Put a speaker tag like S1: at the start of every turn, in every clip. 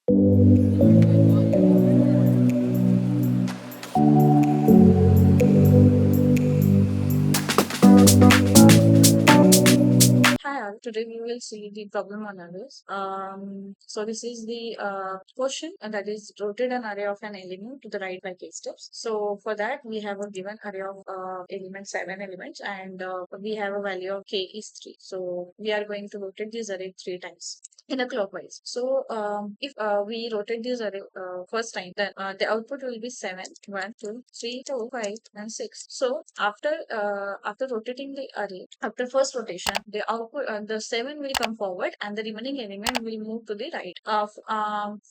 S1: Hi all, today we will see the problem analysis. So this is the question and that is rotate an array of an element to the right by k steps. So for that we have a given array of elements, 7 elements, and we have a value of k is 3. So we are going to rotate this array 3 times in a clockwise. So if we rotate this array first time, then the output will be 7, 1, 2, 3, 4, 5, and 6. So after rotating the array, after first rotation, the output the 7 will come forward and the remaining element will move to the right.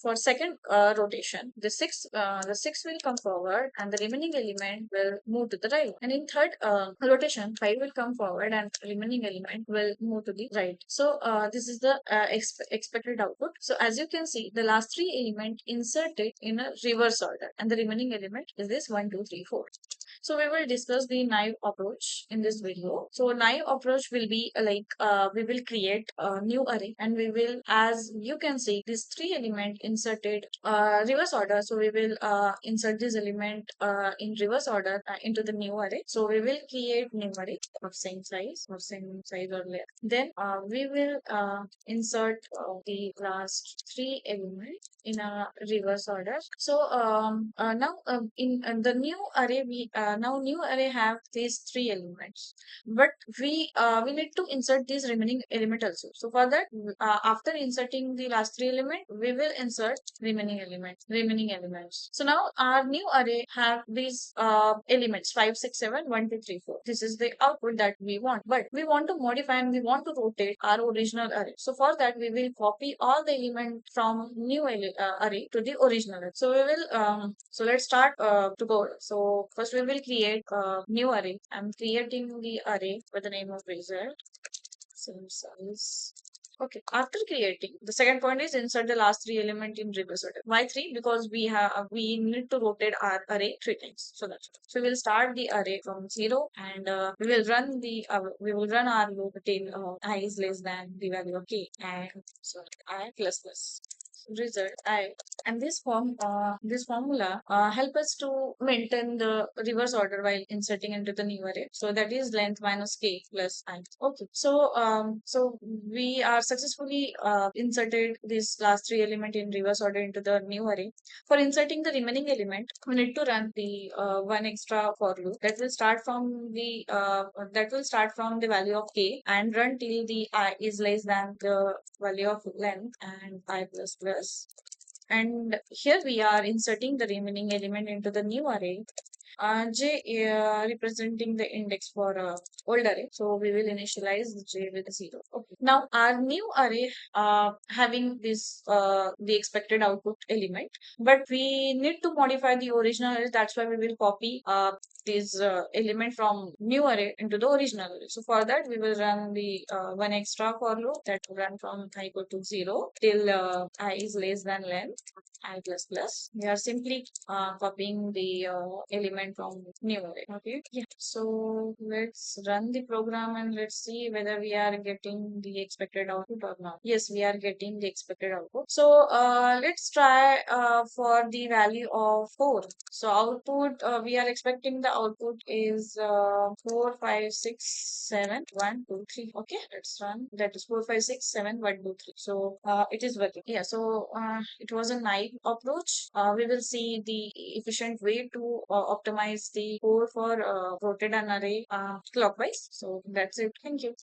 S1: For second rotation, the six will come forward and the remaining element will move to the right. And in third rotation, 5 will come forward and remaining element will move to the right. So this is the expected output. So as you can see, the last three element inserted in a reverse order and the remaining element is this 1, 2, 3, 4. So we will discuss the naive approach in this video. So naive approach will be we will create a new array and we will, as you can see, these three element inserted reverse order. So we will insert this element in reverse order into the new array. So we will create new array of same size or length. Then we will insert the last three elements in a reverse order. So now in the new array, we now new array have these three elements, but we need to insert this remaining element also. So for that, after inserting the last three element, we will insert remaining elements. So now our new array have these elements 5, 6, 7, 1, 2, 3, 4. This is the output that we want, but we want to modify and we want to rotate our original array. So for that, we will copy all the element from new array to the original array. So we will so let's start to go. So first we will create a new array. I'm creating the array with the name of result. Same size. Okay. After creating, the second point is insert the last three element in reverse order. Why three? Because we need to rotate our array 3 times. So that's it. So we'll start the array from 0 and we will run our loop till I is less than the value of k and so I plus plus result I. And this formula help us to maintain the reverse order while inserting into the new array. So that is length minus k plus I. Okay. So we are successfully inserted this last three element in reverse order into the new array. For inserting the remaining element, we need to run the one extra for loop that will start from the value of k and run till the I is less than the value of length and I plus plus. And here we are inserting the remaining element into the new array. J representing the index for old array. So we will initialize j with 0. Okay. Now our new array having this the expected output element, but we need to modify the original array. That's why we will copy this element from new array into the original array. So for that we will run the one extra for loop that will run from I equal to 0 till I is less than length I plus plus. We are simply copying the element from new array. Okay. Yeah. So let's run the program and let's see whether we are getting the expected output or not. Yes, we are getting the expected output. So let's try for the value of 4. So output we are expecting the output is 4, 5, 6, 7, 1, 2, 3. Okay, let's run. That is 4, 5, 6, 7, 1, 2, 3. So it is working. Yeah. So it was a naive approach. We will see the efficient way to optimize the code for rotate an array clockwise. So that's it. Thank you.